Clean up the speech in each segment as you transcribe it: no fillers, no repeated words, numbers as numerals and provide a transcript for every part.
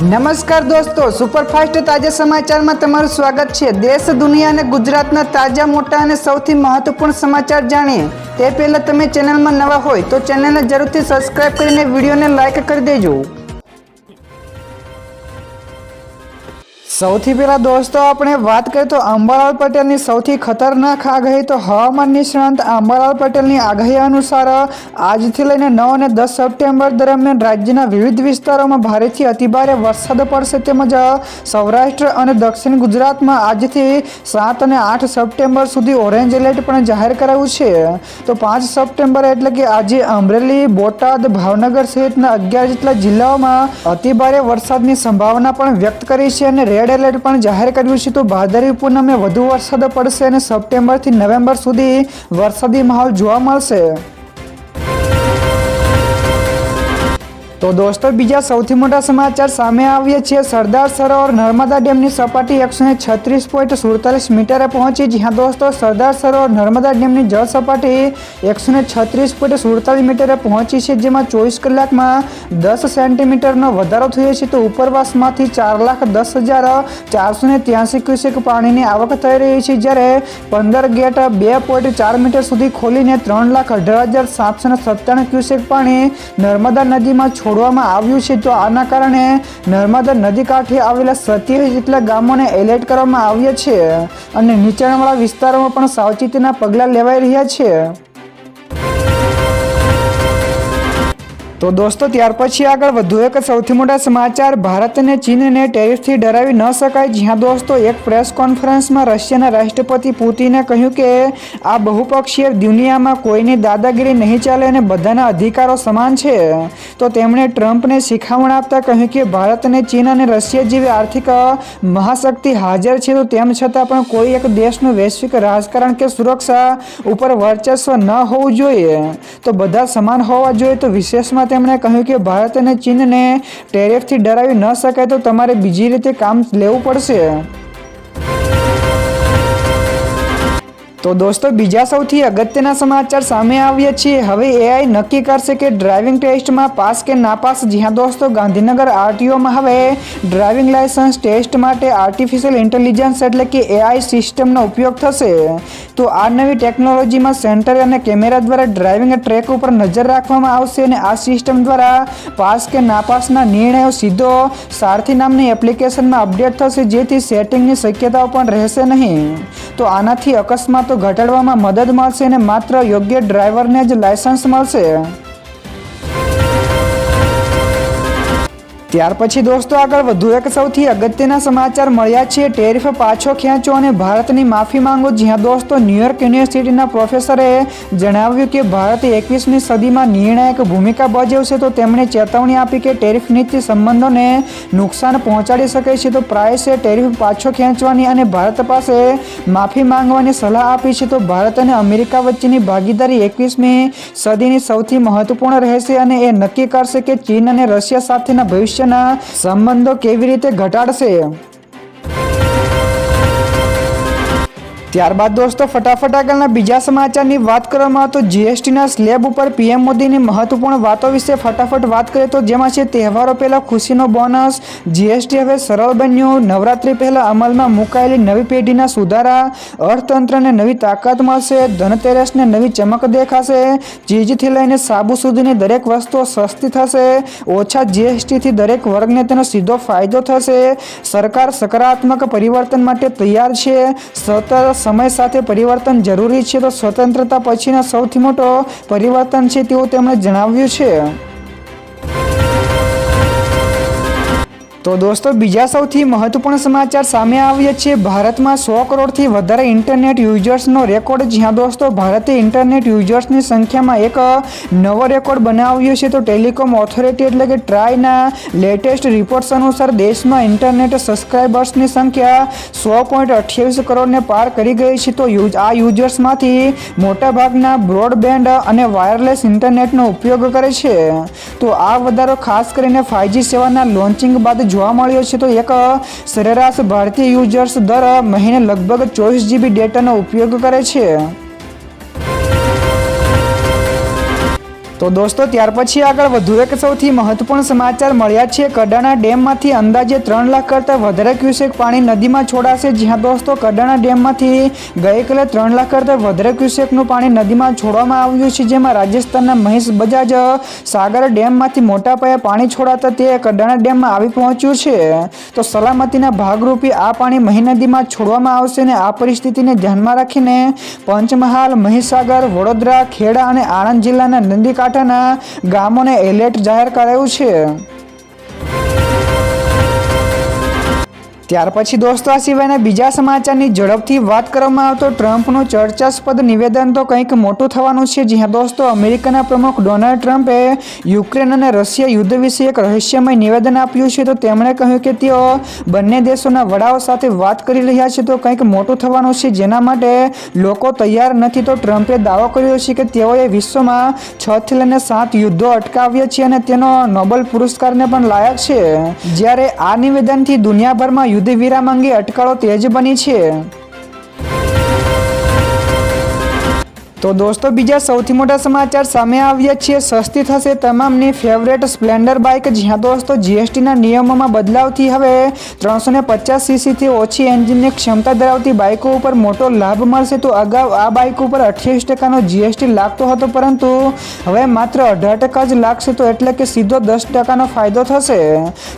નમસ્કાર દોસ્તો, સુપરફાસ્ટ તાજા સમાચારમાં તમારું સ્વાગત છે। દેશ, દુનિયા અને ગુજરાતના તાજા, મોટા અને સૌથી મહત્વપૂર્ણ સમાચાર જાણીએ તે પહેલા તમે ચેનલમાં નવા હોય તો ચેનલને જરૂરથી સબસ્ક્રાઇબ કરીને વિડીયોને લાઇક કરી દેજો। સૌથી પહેલા દોસ્તો આપણે વાત કરીએ તો અંબાલાલ પટેલની સૌથી ખતરનાક આગાહી। તો હવામાન નિષ્ણાંત અંબાલાલ પટેલની આગાહી અનુસાર આજથી લઈને 9 અને 10 સપ્ટેમ્બર દરમિયાન રાજ્યના વિવિધ વિસ્તારોમાં ભારેથી અતિભારે વરસાદ પડશે, તેમજ સૌરાષ્ટ્ર અને દક્ષિણ ગુજરાતમાં આજથી 7 અને 8 સપ્ટેમ્બર સુધી ઓરેન્જ એલર્ટ પણ જાહેર કરાયું છે। તો 5 સપ્ટેમ્બર એટલે કે આજે અમરેલી, બોટાદ, ભાવનગર સહિતના 11 જેટલા જિલ્લાઓમાં અતિભારે વરસાદની સંભાવના પણ વ્યક્ત કરી છે અને રેડ એલર્ટ પણ જાહેર કર્યું છે। તો ભાદરવી પૂનમે વધુ વરસાદ પડશે અને સપ્ટેમ્બરથી નવેમ્બર સુધી વરસાદી માહોલ જોવા મળશે। તો દોસ્તો બીજા સૌથી મોટા સમાચાર સામે આવ્યા છે। સરદાર સરોવર નર્મદા ડેમની સપાટી 136.47 મીટરે પહોંચી। જ્યાં દોસ્તો સરદાર સરોવર નર્મદા ડેમની જળ સપાટી 136.47 મીટરે પહોંચી છે, જેમાં 24 કલાકમાં 10 સેન્ટીમીટરનો વધારો થયો છે। તો ઉપરવાસમાંથી 4,10,483 ક્યુસેક પાણીની આવક થઈ રહી છે, જ્યારે 15 ગેટ 2.4 મીટર સુધી ખોલીને 3,18,797 ક્યુસેક પાણી નર્મદા નદીમાં છોડવામાં આવ્યું છે। તો આના કારણે નર્મદા નદી કાંઠે આવેલા 27 જેટલા ગામોને એલર્ટ કરવામાં આવ્યા છે અને નીચાણવાળા વિસ્તારોમાં પણ સાવચેતીના પગલાં લેવાઈ રહ્યા છે। તો દોસ્તો ત્યાર પછી આગળ વધુ એક સૌથી મોટા સમાચાર। ભારત અને ચીનને ટેરિફથી ડરાવી ન શકાય। જ્યાં દોસ્તો એક પ્રેસ કોન્ફરન્સમાં રશિયાના રાષ્ટ્રપતિ પુતિને કહ્યું કે આ બહુપક્ષીય દુનિયામાં કોઈની દાદાગીરી નહીં ચાલે અને બધાના અધિકારો સમાન છે। તો તેમણે ટ્રમ્પને શિખામણ આપતા કહ્યું કે ભારત અને ચીન અને રશિયા જેવી આર્થિક મહાશક્તિ હાજર છે, તો તેમ છતાં પણ કોઈ એક દેશનું વૈશ્વિક રાજકારણ કે સુરક્ષા ઉપર વર્ચસ્વ ન હોવું જોઈએ, તો બધા સમાન હોવા જોઈએ। તો વિશેષમાં તેમણે કહ્યું કે ભારત અને ચીનને ટેરિફથી ડરાવી ન શકાય, તો તમારે બીજી રીતે કામ લેવું પડશે। તો દોસ્તો બીજા સૌથી અગત્યના સમાચાર સામે આવ્યા છે। હવે એઆઈ નક્કી કરશે કે ડ્રાઇવિંગ ટેસ્ટમાં પાસ કે નાપાસ। જ્યાં દોસ્તો ગાંધીનગર આરટીઓમાં હવે ડ્રાઇવિંગ લાયસન્સ ટેસ્ટ માટે આર્ટિફિશિયલ ઇન્ટેલિજન્સ એટલે કે એઆઈ સિસ્ટમનો ઉપયોગ થશે। તો આ નવી ટેકનોલોજીમાં સેન્સર અને કેમેરા દ્વારા ડ્રાઇવિંગ ટ્રેક ઉપર નજર રાખવામાં આવશે અને આ સિસ્ટમ દ્વારા પાસ કે નાપાસના નિર્ણયો સીધો સારથી નામની એપ્લિકેશનમાં અપડેટ થશે, જેથી સેટિંગની શક્યતાઓ પણ રહેશે નહીં। તો આનાથી અકસ્માત ઘટાડવામાં મદદ મળશે અને માત્ર યોગ્ય ડ્રાઈવરને જ લાયસન્સ મળશે। ત્યાર પછી દોસ્તો આગળ વધુ એક સૌથી અગત્યના સમાચાર મળ્યા છે। ટેરિફ પાછો ખેંચો અને ભારતની માફી માંગો। જ્યાં દોસ્તો ન્યુયોર્ક યુનિવર્સિટીના પ્રોફેસરે જણાવ્યું કે ભારત 21મી સદીમાં નિર્ણાયક ભૂમિકા ભજવશે। તો તેમણે ચેતવણી આપી કે ટેરિફ નીતિ સંબંધોને નુકસાન પહોંચાડી શકે છે। તો પ્રાઇસે ટેરિફ પાછો ખેંચવાની અને ભારત પાસે માફી માંગવાની સલાહ આપી છે। તો ભારત અને અમેરિકા વચ્ચેની ભાગીદારી 21મી સદીની સૌથી મહત્વપૂર્ણ રહેશે અને એ નક્કી કરશે કે ચીન અને રશિયા સાથેના ભવિષ્ય સંબંધો કેવી રીતે ઘટાડશે। ત્યારબાદ દોસ્તો ફટાફટ આગળના બીજા સમાચારની વાત કરવામાં તો જીએસટીના સ્લેબ ઉપર પીએમ મોદીની મહત્વપૂર્ણ વાતો વિશે ફટાફટ વાત કરીએ તો જેમાં છે તહેવારો પહેલા ખુશીનો બોનસ, જીએસટી હવે સરળ બન્યું, નવરાત્રી પહેલા અમલમાં મુકાયેલી નવી પેઢીના સુધારા, અર્થતંત્રને નવી તાકાત મળશે, ધનતેરસને નવી ચમક દેખાશે, ચીજથી લઈને સાબુ સુધીની દરેક વસ્તુઓ સસ્તી થશે, ઓછા જીએસટીથી દરેક વર્ગને તેનો સીધો ફાયદો થશે, સરકાર સકારાત્મક પરિવર્તન માટે તૈયાર છે, સતત સમય સાથે પરિવર્તન જરૂરી છે, તો સ્વતંત્રતા પછીના સૌથી મોટો પરિવર્તન છે તેવું તેમણે જણાવ્યું છે। તો દોસ્તો બીજા સૌથી મહત્વપૂર્ણ સમાચાર સામે આવ્યા છે। ભારતમાં 100 કરોડથી વધારે ઇન્ટરનેટ યુઝર્સનો રેકોર્ડ। જ્યાં દોસ્તો ભારતે ઇન્ટરનેટ યુઝર્સની સંખ્યામાં એક નવો રેકોર્ડ બનાવ્યો છે। તો ટેલિકોમ ઓથોરિટી એટલે કે ટ્રાઈના લેટેસ્ટ રિપોર્ટ્સ અનુસાર દેશમાં ઇન્ટરનેટ સબસ્ક્રાઇબર્સની સંખ્યા 100.28 કરોડને પાર કરી ગઈ છે। તો આ યુઝર્સમાંથી મોટાભાગના બ્રોડબેન્ડ અને વાયરલેસ ઇન્ટરનેટનો ઉપયોગ કરે છે। તો આ વધારો ખાસ કરીને 5G સેવાના લોન્ચિંગ બાદ જોવા મળ્યો છે। તો એક સરેરાશ ભારતીય યુઝર્સ દર મહિને લગભગ 24 GB ડેટાનો ઉપયોગ કરે છે। તો દોસ્તો ત્યાર પછી આગળ વધુ એક સૌથી મહત્વપૂર્ણ સમાચાર મળ્યા છે. કડાણા ડેમમાંથી અંદાજે 3 લાખ કરતાં વધારે ક્યુસેક પાણી નદીમાં છોડાશે. જ્યાં દોસ્તો કડાણા ડેમમાંથી ગઈકાલે 3 લાખ કરતાં વધારે ક્યુસેકનું પાણી નદીમાં છોડવામાં આવ્યું છે. જેમાં રાજસ્થાનના મહેશ બજાજ સાગર ડેમમાંથી મોટા પાયે પાણી છોડાતા તે કડાણા ડેમમાં આવી પહોંચ્યું છે. તો સલામતીના ભાગરૂપે આ પાણી મહી નદીમાં છોડવામાં આવશે અને આ પરિસ્થિતિને ધ્યાનમાં રાખીને પંચમહાલ, મહીસાગર, વડોદરા, ખેડા અને આણંદ જિલ્લાના નદી કાંઠાના ગામોને એલર્ટ જાહેર કરાયું છે. ત્યાર પછી દોસ્તો આ સિવાયના બીજા સમાચારની ઝડપથી વાત કરવામાં આવે તો ટ્રમ્પનું ચર્ચાસ્પદ નિવેદન તો કંઈક મોટું થવાનું છે. જ્યાં દોસ્તો અમેરિકાના પ્રમુખ ડોનાલ્ડ ટ્રમ્પે યુક્રેન અને રશિયા યુદ્ધ વિશે એક રહસ્યમય નિવેદન આપ્યું છે. તો તેમણે કહ્યું કે તેઓ બંને દેશોના વડાઓ સાથે વાત કરી રહ્યા છે તો કંઈક મોટું થવાનું છે જેના માટે લોકો તૈયાર નથી. તો ટ્રમ્પે દાવો કર્યો છે કે તેઓએ વિશ્વમાં 6 થી લઈને 7 યુદ્ધો અટકાવ્યા છે અને તેનો નોબેલ પુરસ્કારને પણ લાયક છે. જ્યારે આ નિવેદનથી દુનિયાભરમાં યુદ્ધ વિરામ અંગે અટકળો તેજ બની છે. તો દોસ્તો બીજા સૌથી મોટા સમાચાર સામે આવ્યા છે. સસ્તી થશે તમામની ફેવરેટ સ્પ્લેન્ડર બાઇક. જ્યાં દોસ્તો જીએસટીના નિયમોમાં બદલાવથી હવે 350 સીસીથી ઓછી એન્જિનની ક્ષમતા ધરાવતી બાઇકો ઉપર મોટો લાભ મળશે. તો અગાઉ આ બાઇક ઉપર 28% જીએસટી લાગતો હતો પરંતુ હવે માત્ર 18% જ લાગશે. તો એટલે કે સીધો 10% ફાયદો થશે.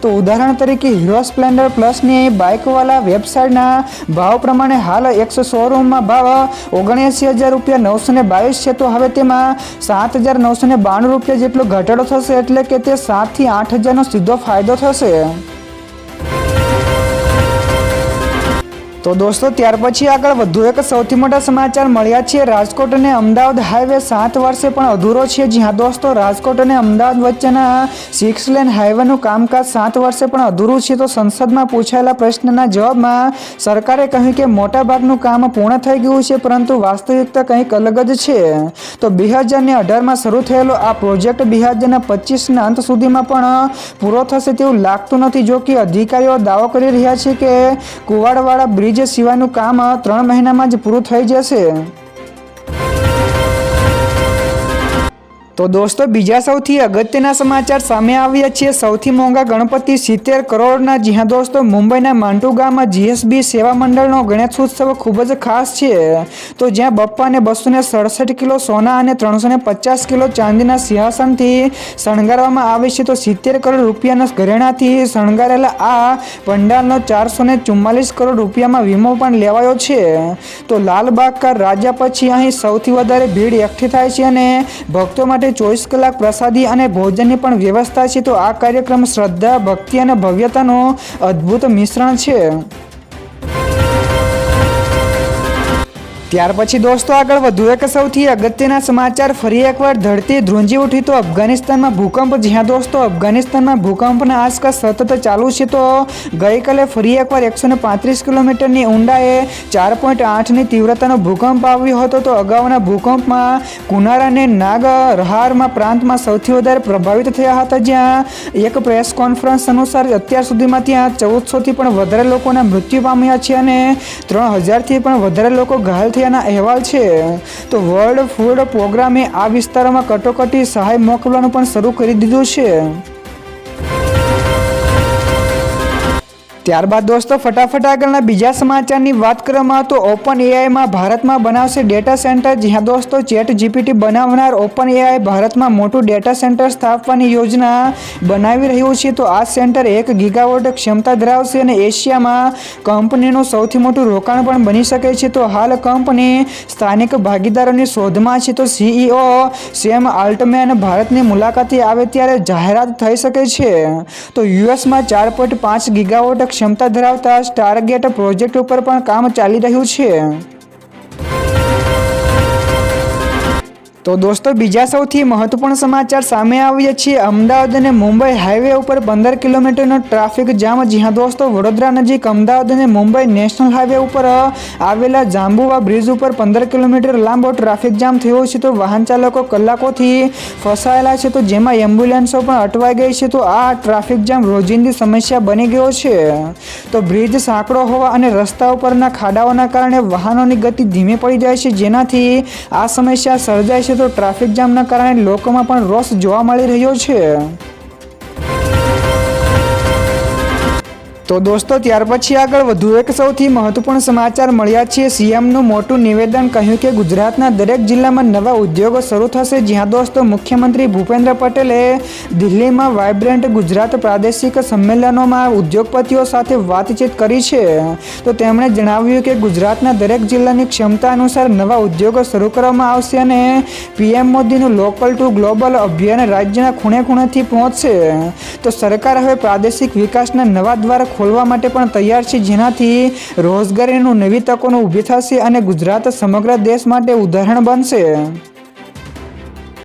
તો ઉદાહરણ તરીકે હીરો સ્પ્લેન્ડર પ્લસની બાઇકવાલા વેબસાઇટના ભાવ પ્રમાણે હાલ શોરૂમમાં ભાવ 79,000 922 છે. તો હવે તેમાં 7,992 રૂપિયા જેટલો ઘટાડો થશે એટલે કે તે 7 થી 8,000નો સીધો ફાયદો થશે. તો દોસ્તો ત્યાર પછી આગળ વધુ એક સૌથી મોટા સમાચાર મળ્યા છે. રાજકોટ અને અમદાવાદ હાઈવે 7 વર્ષે પણ અધૂરો છે. જ્યાં દોસ્તો રાજકોટ અને અમદાવાદ વચ્ચેના 6 લેન હાઈવેનું કામકાજ 7 વર્ષે પણ અધૂરું છે. તો સંસદમાં પૂછાયેલા પ્રશ્નના જવાબમાં સરકારે કહ્યું કે મોટાભાગનું કામ પૂર્ણ થઈ ગયું છે પરંતુ વાસ્તવિકતા કંઈક અલગ જ છે. તો 2018માં શરૂ થયેલો આ પ્રોજેક્ટ 2025ના અંત સુધીમાં પણ પૂરો થશે તેવું લાગતું નથી. જો કે અધિકારીઓ દાવો કરી રહ્યા છે કે કુવાડવાળા બ્રિજ સિવાયનું કામ 3 મહિનામાં જ પૂરું થઈ જશે. તો દોસ્તો બીજા સૌથી અગત્યના સમાચાર સામે આવ્યા છે. સૌથી મોંઘા ગણપતિ 70 કરોડના. જ્યાં દોસ્તો મુંબઈના માંટુ ગામમાં જીએસબી સેવા મંડળનો ગણેશોત્સવ ખૂબ જ ખાસ છે. તો જ્યાં બપ્પાને 267 કિલો સોના અને 350 કિલો ચાંદીના સિંહાસનથી શણગારવામાં આવે છે. તો 70 કરોડ રૂપિયાના ઘરેણાથી શણગારેલા આ પંડાલનો 444 કરોડ રૂપિયામાં વીમો પણ લેવાયો છે. તો લાલબાગ કા રાજા પછી અહીં સૌથી વધારે ભીડ એકઠી થાય છે અને ભક્તો માટે 24 કલાક પ્રસાદી અને ભોજનની પણ વ્યવસ્થા છે. તો આ કાર્યક્રમ શ્રદ્ધા, ભક્તિ અને ભવ્યતાનું અદ્ભુત મિશ્રણ છે. ત્યાર પછી દોસ્તો આગળ વધુ એક સૌથી અગત્યના સમાચાર ફરી એકવાર ધરતી ધ્રુંજી ઉઠી તો અફઘાનિસ્તાનમાં ભૂકંપ. જ્યાં દોસ્તો અફઘાનિસ્તાનમાં ભૂકંપના આંચકા સતત ચાલુ છે. તો ગઈકાલે ફરી એકવાર 135 કિલોમીટરની ઊંડાએ 4.8ની તીવ્રતાનો ભૂકંપ આવ્યો હતો. તો અગાઉના ભૂકંપમાં કુનાર અને નાગરહારમાં પ્રાંતમાં સૌથી વધારે પ્રભાવિત થયા હતા. જ્યાં એક પ્રેસ કોન્ફરન્સ અનુસાર અત્યાર સુધીમાં ત્યાં 1400થી પણ વધારે લોકોના મૃત્યુ પામ્યા છે અને 3000થી પણ વધારે લોકો ઘાયલ થયા ના અહેવાલ છે. તો વર્લ્ડ ફૂડ પ્રોગ્રામે આ વિસ્તારોમાં કટોકટી સહાય મોકલવાનું પણ શરૂ કરી દીધું છે. ત્યારબાદ દોસ્તો ફટાફટ આગળના બીજા સમાચારની વાત કરવામાં આવે તો ઓપન એઆઈમાં ભારતમાં બનાવશે ડેટા સેન્ટર. જ્યાં દોસ્તો ચેટ જીપીટી બનાવનાર ઓપન એઆઈ ભારતમાં મોટું ડેટા સેન્ટર સ્થાપવાની યોજના બનાવી રહ્યું છે. તો આ સેન્ટર 1 ગીગાવોટ ક્ષમતા ધરાવશે અને એશિયામાં કંપનીનું સૌથી મોટું રોકાણ પણ બની શકે છે. તો હાલ કંપની સ્થાનિક ભાગીદારોની શોધમાં છે. તો સીઈઓ સેમ આલ્ટમેન ભારતની મુલાકાતે આવે ત્યારે જાહેરાત થઈ શકે છે. તો યુએસમાં 4.5 ગીગાવોટ ક્ષમતા ધરાવતા સ્ટારગેટ પ્રોજેક્ટ ઉપર પણ કામ ચાલી રહ્યું છે. તો દોસ્તો બીજા સૌથી મહત્વપૂર્ણ સમાચાર સામે આવ્યા છે. અમદાવાદ અને મુંબઈ હાઈવે ઉપર 15 કિલોમીટરનો ટ્રાફિક જામ. જ્યાં દોસ્તો વડોદરા નજીક અમદાવાદ અને મુંબઈ નેશનલ હાઈવે ઉપર આવેલા જાંબુવા બ્રિજ ઉપર 15 કિલોમીટર લાંબો ટ્રાફિક જામ થયો છે. તો વાહન ચાલકો કલાકોથી ફસાયેલા છે. તો જેમાં એમ્બ્યુલન્સો પણ અટવાઈ ગઈ છે. તો આ ટ્રાફિક જામ રોજિંદી સમસ્યા બની ગયો છે. તો બ્રિજ સાંકડો હોવા અને રસ્તા ઉપરના ખાડાઓના કારણે વાહનોની ગતિ ધીમી પડી જાય છે જેનાથી આ સમસ્યા સર્જાય છે. છે તો ટ્રાફિક જામના કારણે લોકોમાં પણ રોષ જોવા મળી રહ્યો છે। તો દોસ્તો ત્યાર પછી આગળ વધુ એક સૌથી મહત્વપૂર્ણ સમાચાર મળ્યા છે। સીએમનું મોટું નિવેદન, કહ્યું કે ગુજરાતના દરેક જિલ્લામાં નવા ઉદ્યોગો શરૂ થશે। જ્યાં દોસ્તો મુખ્યમંત્રી ભૂપેન્દ્ર પટેલે દિલ્હીમાં વાઇબ્રન્ટ ગુજરાત પ્રાદેશિક સંમેલનોમાં ઉદ્યોગપતિઓ સાથે વાતચીત કરી છે। તો તેમણે જણાવ્યું કે ગુજરાતના દરેક જિલ્લાની ક્ષમતા અનુસાર નવા ઉદ્યોગો શરૂ કરવામાં આવશે અને પીએમ મોદીનું લોકલ ટુ ગ્લોબલ અભિયાન રાજ્યના ખૂણે ખૂણેથી પહોંચશે। તો સરકાર હવે પ્રાદેશિક વિકાસના નવા દ્વાર ખોલવા માટે પણ તૈયાર છે, જેનાથી રોજગારીનું નવી તકોનો ઊભી થશે અને ગુજરાત સમગ્ર દેશ માટે ઉદાહરણ બનશે।